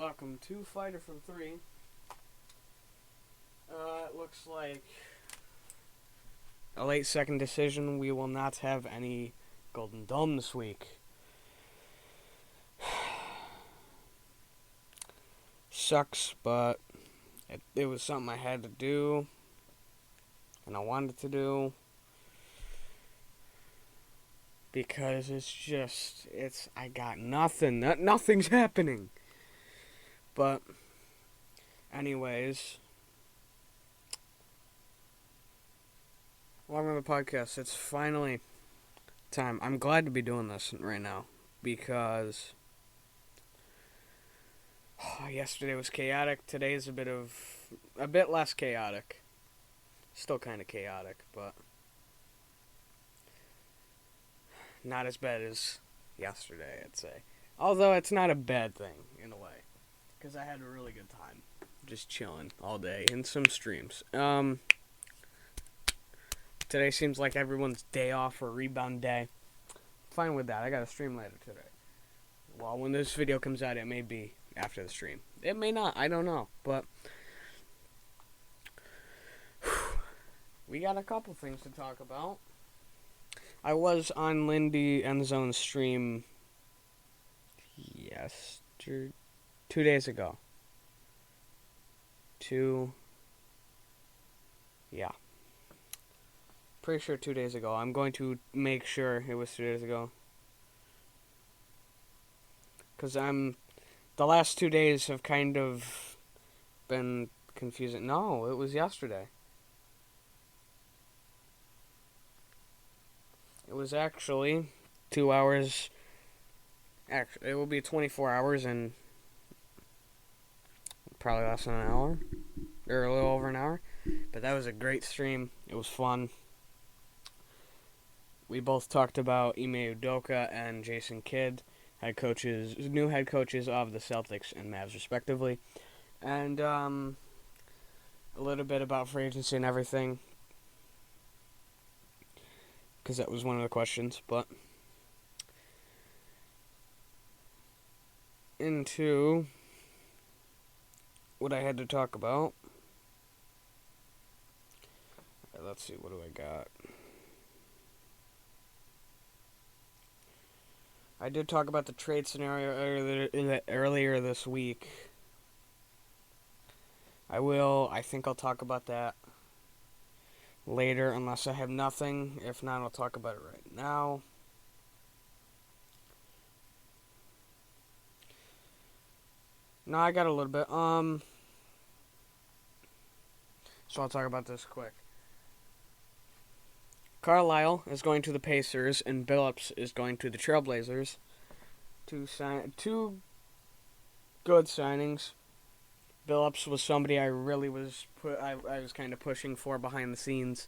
welcome to Fighter from 3. It looks like a late second decision. We will not have any Golden Dome this week. Sucks, but it was something I had to do, and I wanted to do, because I got nothing. Nothing's happening. But, anyways, welcome to the podcast. It's finally time. I'm glad to be doing this right now, because yesterday was chaotic. Today's a bit less chaotic. Still kind of chaotic, but not as bad as yesterday, I'd say. Although it's not a bad thing, in a way, because I had a really good time just chilling all day in some streams. Today seems like everyone's day off or rebound day. Fine with that. I got a stream later today. Well, when this video comes out, it may be after the stream. It may not. I don't know. But we got a couple things to talk about. I was on Lindy Endzone's stream 2 days ago. Pretty sure 2 days ago. I'm going to make sure it was 2 days ago. Because the last 2 days have kind of been confusing. No, it was yesterday. It was actually 2 hours. Actually, it will be 24 hours and probably less than an hour. Or a little over an hour. But that was a great stream. It was fun. We both talked about Ime Udoka and Jason Kidd, new head coaches of the Celtics and Mavs, respectively. And a little bit about free agency and everything, because that was one of the questions. But into what I had to talk about. Let's see, what do I got? I did talk about the trade scenario earlier this week. I think I'll talk about that later, unless I have nothing. If not, I'll talk about it right now. No, I got a little bit. So I'll talk about this quick. Carlisle is going to the Pacers, and Billups is going to the Trailblazers. Two good signings. Billups was somebody I really was I was kind of pushing for behind the scenes,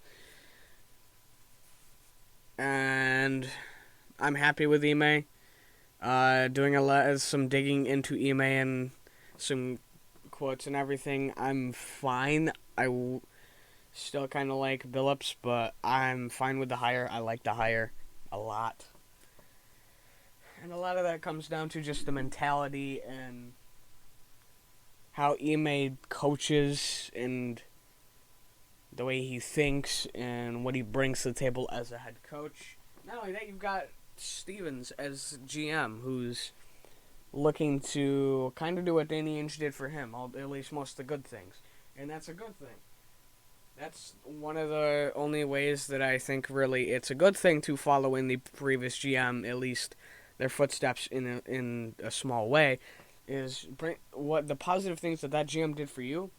and I'm happy with Ime. Doing some digging into Ime and some quotes and everything. I'm fine. Still kind of like Billups, but I'm fine with the hire. I like the hire a lot. And a lot of that comes down to just the mentality and how Ime coaches and the way he thinks and what he brings to the table as a head coach. Not only that, you've got Stevens as GM, who's looking to kind of do what Danny Ainge did for him, at least most of the good things. And that's a good thing. That's one of the only ways that I think really it's a good thing to follow in the previous GM, at least their footsteps in a small way, is what the positive things that GM did for you.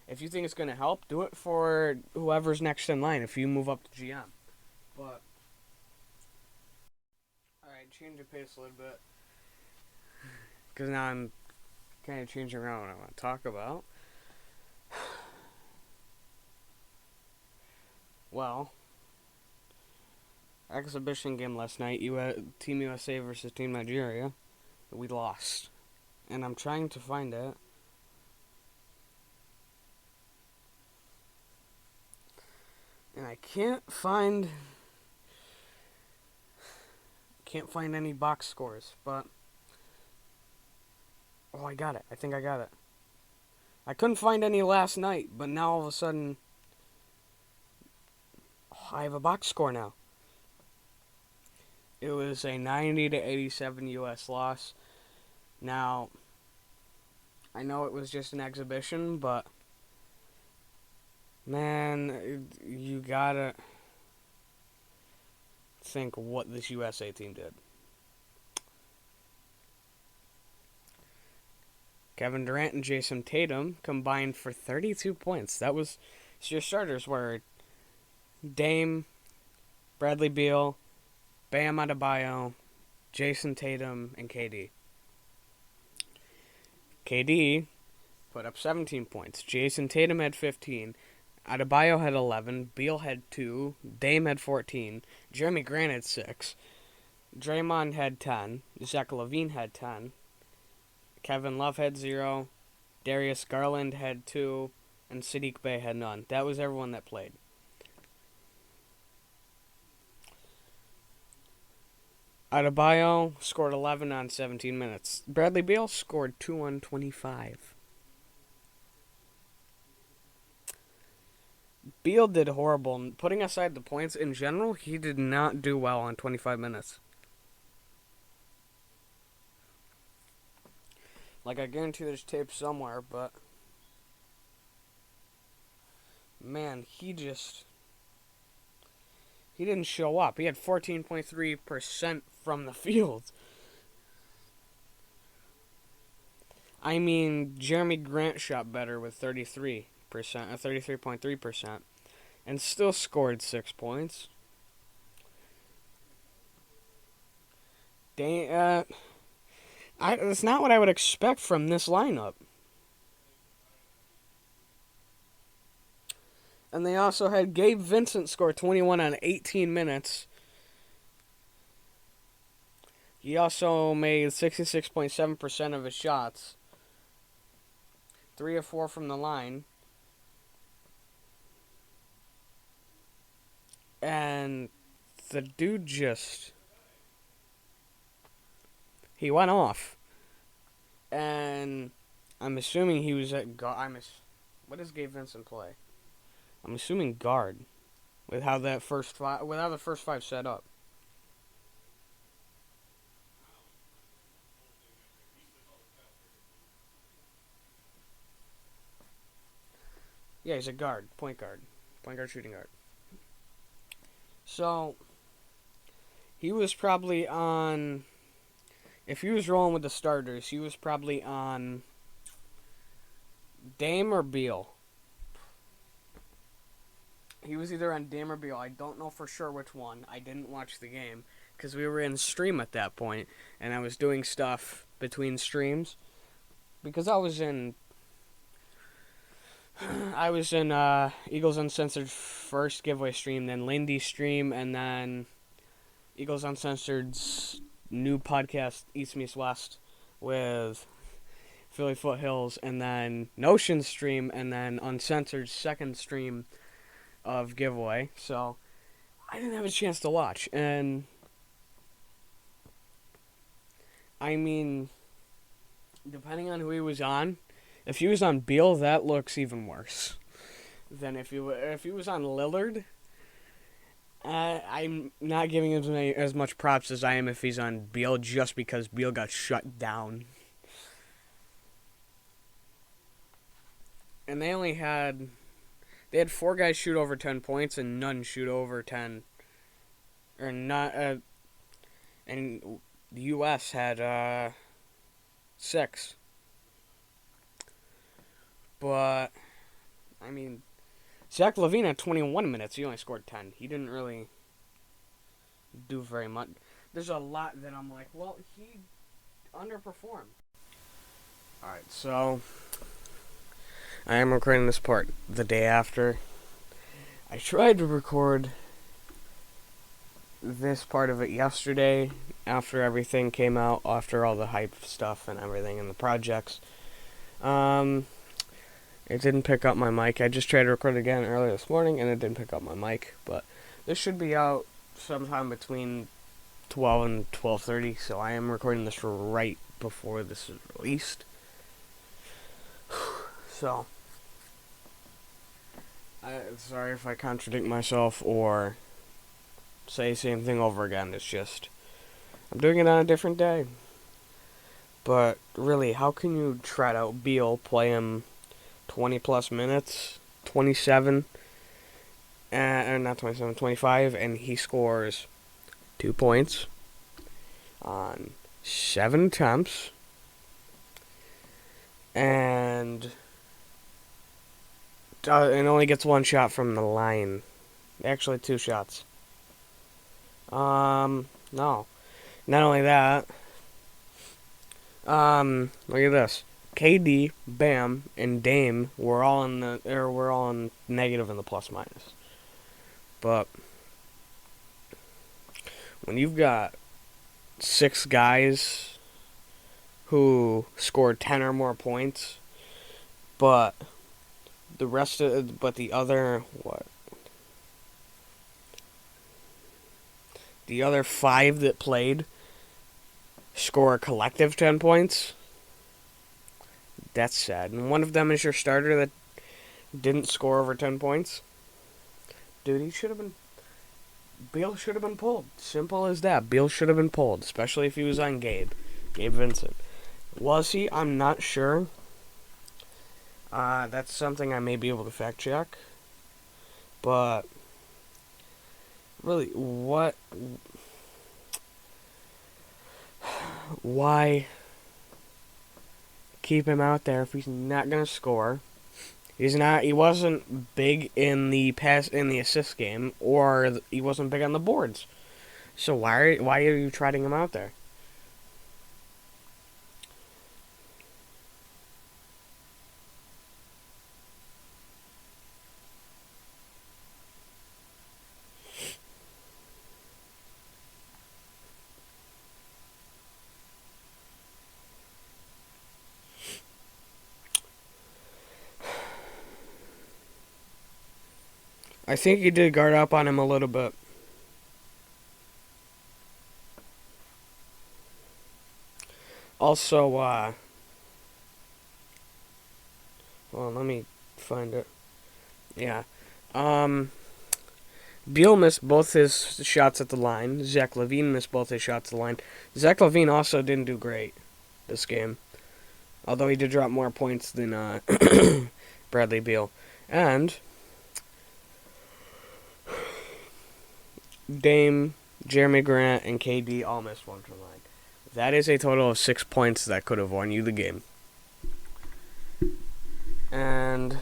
If you think it's going to help, do it for whoever's next in line if you move up to GM. But, alright, change the pace a little bit, because now I'm kind of changing around what I want to talk about. Well, exhibition game last night, Team USA versus Team Nigeria. We lost. And I'm trying to find it. And I can't find any box scores, but Oh, I got it. I think I got it. I couldn't find any last night, but now all of a sudden, I have a box score now. It was a 90-87 U.S. loss. Now, I know it was just an exhibition, but man, you gotta think what this USA team did. Kevin Durant and Jason Tatum combined for 32 points. That was your starters were Dame, Bradley Beal, Bam Adebayo, Jason Tatum, and KD. KD put up 17 points. Jason Tatum had 15. Adebayo had 11. Beal had 2. Dame had 14. Jeremy Grant had 6. Draymond had 10. Zach LaVine had 10. Kevin Love had 0. Darius Garland had 2. And Sadiq Bey had none. That was everyone that played. Adebayo scored 11 on 17 minutes. Bradley Beal scored 2 on 25. Beal did horrible. Putting aside the points in general, he did not do well on 25 minutes. Like, I guarantee there's tape somewhere, but man, he didn't show up. He had 14.3% from the field. I mean, Jeremy Grant shot better with 33.3%, and still scored 6 points. That's not what I would expect from this lineup. And they also had Gabe Vincent score 21 on 18 minutes. He also made 66.7% of his shots. 3 of 4 from the line. And the dude he went off. And I'm assuming he was at guard. What does Gabe Vincent play? I'm assuming guard, with how the first 5 set up. Yeah, he's a guard, point guard, shooting guard. So he was probably on. If he was rolling with the starters, he was probably on Dame or Beal. He was either on Dame or Beal. I don't know for sure which one. I didn't watch the game because we were in stream at that point, and I was doing stuff between streams because I was in Eagles Uncensored first giveaway stream, then Lindy's stream, and then Eagles Uncensored's new podcast East Meets West with Philly Foothills, and then Notion stream, and then Uncensored's second stream of giveaway. So I didn't have a chance to watch, and I mean, depending on who he was on, if he was on Beal, that looks even worse than if he was on Lillard. I'm not giving him as much props as I am if he's on Beal, just because Beal got shut down. And they had 4 guys shoot over 10 points and none shoot over 10. Or not, and the U.S. had 6. But, I mean, Zach LaVine had 21 minutes. He only scored 10. He didn't really do very much. There's a lot that I'm like, well, he underperformed. Alright, so I am recording this part the day after. I tried to record this part of it yesterday after everything came out, after all the hype stuff and everything and the projects. It didn't pick up my mic. I just tried to record it again earlier this morning, and it didn't pick up my mic. But this should be out sometime between 12 and 12:30, so I am recording this right before this is released. So, sorry if I contradict myself or say the same thing over again. It's just, I'm doing it on a different day. But really, how can you trot out Beal, play him 20 plus minutes, 27, or not 27, 25, and he scores 2 points on 7 attempts, and only gets 1 shot from the line. Actually, 2 shots. No. Not only that, look at this. KD, Bam, and Dame were all in negative in the plus minus. But when you've got 6 guys who scored 10 or more points, but the other 5 that played score a collective 10 points, that's sad. And one of them is your starter that didn't score over 10 points. Dude, Beal should have been pulled. Simple as that. Beal should have been pulled, especially if he was on Gabe Vincent. Was he? I'm not sure. That's something I may be able to fact check. But really, why keep him out there if he's not gonna score? He wasn't big in the assist game, or he wasn't big on the boards. So why are you trotting him out there? I think he did guard up on him a little bit. Also, well, let me find it. Yeah. Beal missed both his shots at the line. Zach LaVine missed both his shots at the line. Zach LaVine also didn't do great this game, although he did drop more points than Bradley Beal. And Dame, Jeremy Grant, and KD all missed one from the line. That is a total of 6 points that could have won you the game. And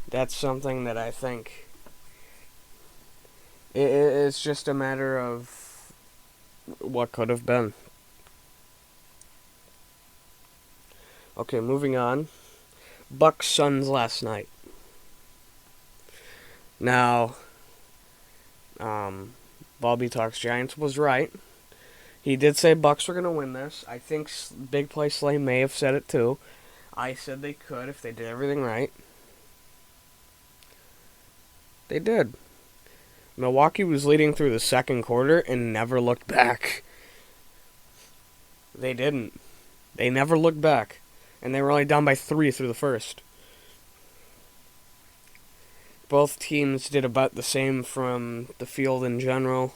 that's something that I think it's just a matter of what could have been. Okay, moving on. Bucks Suns last night. Now, Bobby Talks Giants was right. He did say Bucks were going to win this. I think Big Play Slay may have said it too. I said they could if they did everything right. They did. Milwaukee was leading through the second quarter and never looked back. They didn't. They never looked back. And they were only down by 3 through the first. Both teams did about the same from the field in general,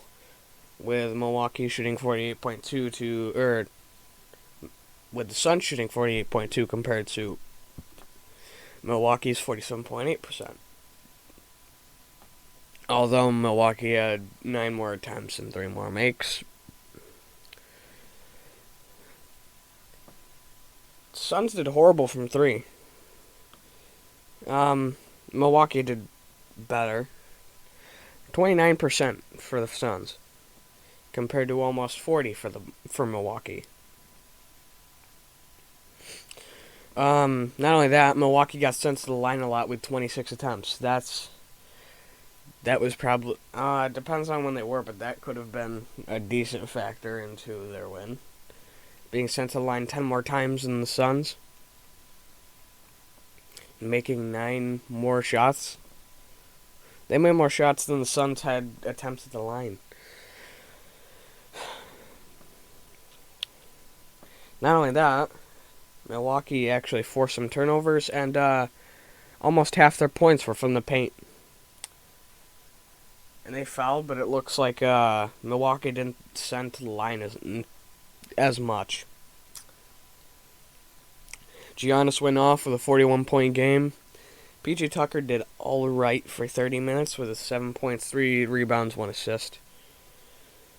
with Milwaukee shooting 48.2 with the Suns shooting 48.2 compared to Milwaukee's 47.8%. Although Milwaukee had 9 more attempts and 3 more makes. Suns did horrible from 3. Milwaukee did better. 29% for the Suns, compared to almost 40 for Milwaukee. Not only that, Milwaukee got sent to the line a lot with 26 attempts. That was probably depends on when they were, but that could have been a decent factor into their win. Being sent to the line 10 more times than the Suns, making 9 more shots. They made more shots than the Suns had attempts at the line. Not only that, Milwaukee actually forced some turnovers, and almost half their points were from the paint. And they fouled, but it looks like Milwaukee didn't send to the line as much. Giannis went off with a 41-point game. PJ Tucker did all right for 30 minutes with a 7 points, 3 rebounds, 1 assist.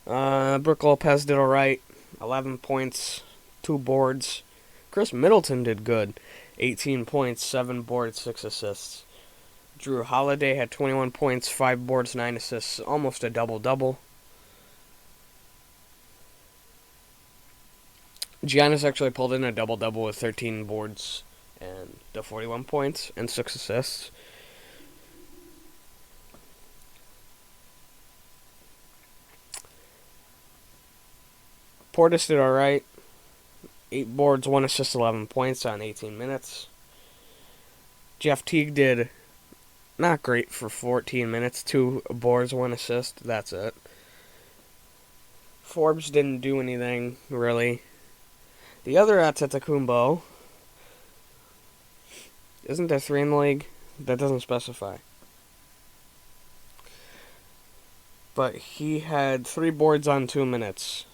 Brook Lopez did all right, 11 points, 2 boards. Chris Middleton did good, 18 points, 7 boards, 6 assists. Drew Holiday had 21 points, 5 boards, 9 assists, almost a double-double. Giannis actually pulled in a double-double with 13 boards and the 41 points and 6 assists. Portis did alright. 8 boards, 1 assist, 11 points on 18 minutes. Jeff Teague did not great for 14 minutes. 2 boards, 1 assist. That's it. Forbes didn't do anything, really. The other Antetokounmpo, isn't there 3 in the league? That doesn't specify. But he had 3 boards on 2 minutes.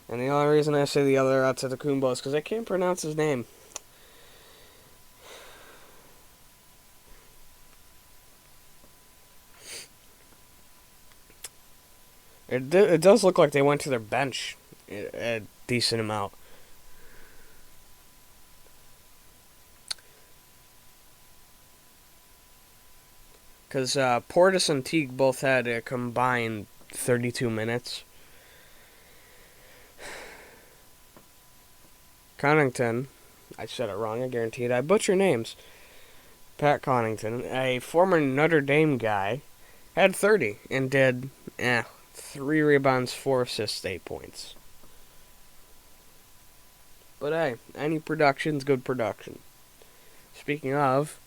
And the only reason I say the other Antetokounmpo is because I can't pronounce his name. It does look like they went to their bench a decent amount. Because Portis and Teague both had a combined 32 minutes. Connaughton, I said it wrong, I guaranteed. I butcher names. Pat Connaughton, a former Notre Dame guy, had 30 and did 3 rebounds, 4 assists, 8 points. But hey, any production's good production. Speaking of,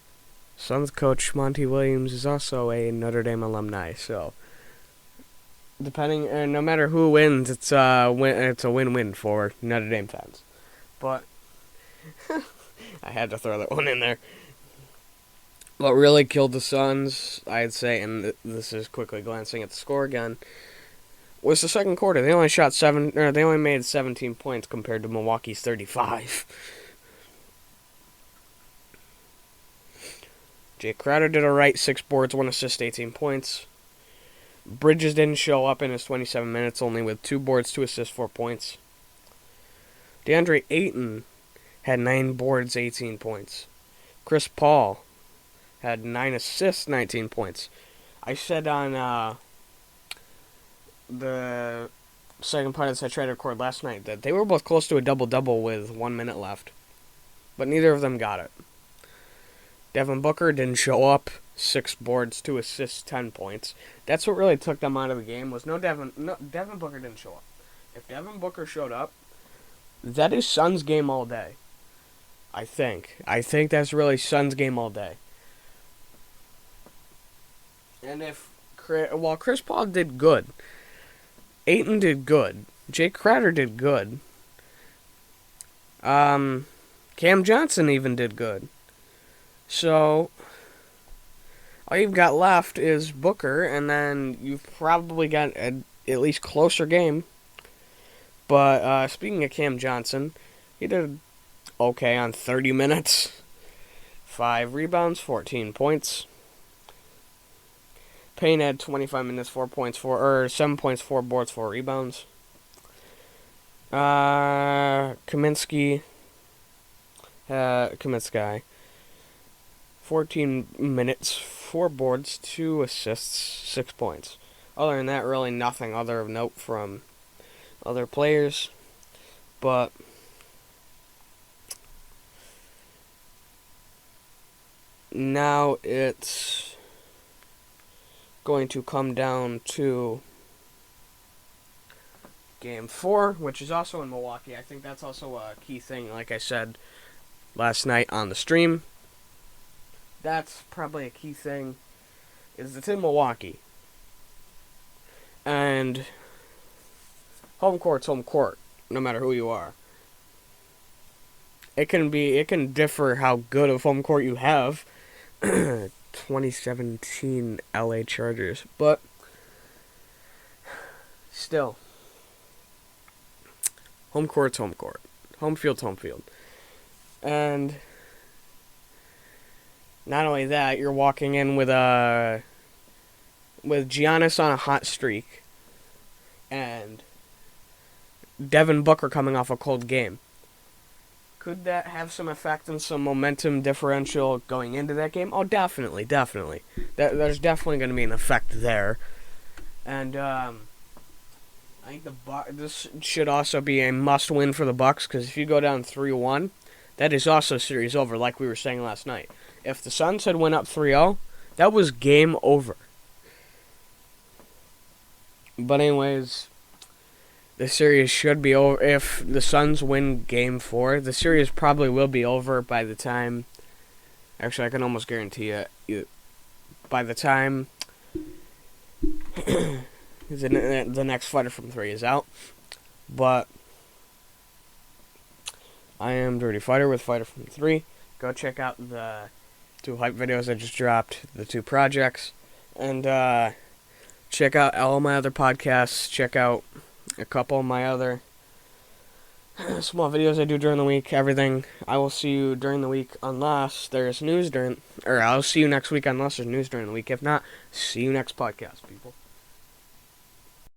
Suns coach Monty Williams is also a Notre Dame alumni, so no matter who wins, it's a win-win for Notre Dame fans. But I had to throw that one in there. What really killed the Suns, I'd say, and this is quickly glancing at the score again, was the second quarter. They only made 17 points compared to Milwaukee's 35. Jay Crowder did alright, 6 boards, 1 assist, 18 points. Bridges didn't show up in his 27 minutes, only with 2 boards, 2 assists, 4 points. DeAndre Ayton had 9 boards, 18 points. Chris Paul had 9 assists, 19 points. I said on the second part I tried to record last night that they were both close to a double-double with 1 minute left. But neither of them got it. Devin Booker didn't show up. 6 boards, 2 assists, 10 points. That's what really took them out of the game. Devin Booker didn't show up. If Devin Booker showed up, that is Suns game all day. I think that's really Suns game all day. And while Chris Paul did good, Ayton did good, Jay Crowder did good, Cam Johnson even did good. So all you've got left is Booker, and then you've probably got at least closer game. But speaking of Cam Johnson, he did okay on 30 minutes. 5 rebounds, 14 points. Payne had 25 minutes, 7 points, 4 boards, 4 rebounds. Kaminsky, 14 minutes, 4 boards, 2 assists, 6 points. Other than that, really nothing other of note from other players. But now it's going to come down to Game 4, which is also in Milwaukee. I think that's also a key thing, like I said last night on the stream. That's probably a key thing is it's in Milwaukee. And home court's home court, no matter who you are. It can differ how good of home court you have. 2017 LA Chargers, but still, home court's home court, home field's home field, and not only that, you're walking in with Giannis on a hot streak, and Devin Booker coming off a cold game. Could that have some effect and some momentum differential going into that game? Oh, definitely. There's definitely going to be an effect there. And I think this should also be a must-win for the Bucks, because if you go down 3-1, that is also series over, like we were saying last night. If the Suns had went up 3-0, that was game over. But anyways, the series should be over. If the Suns win Game 4, the series probably will be over by the time... Actually, I can almost guarantee it. By the time the next Fighter from 3 is out. But I am Dirty Fighter with Fighter from 3. Go check out the 2 hype videos I just dropped, the 2 projects. And check out all my other podcasts. Check out a couple of my other small videos I do during the week, everything. I will see you during the week unless there's news I'll see you next week unless there's news during the week. If not, see you next podcast, people.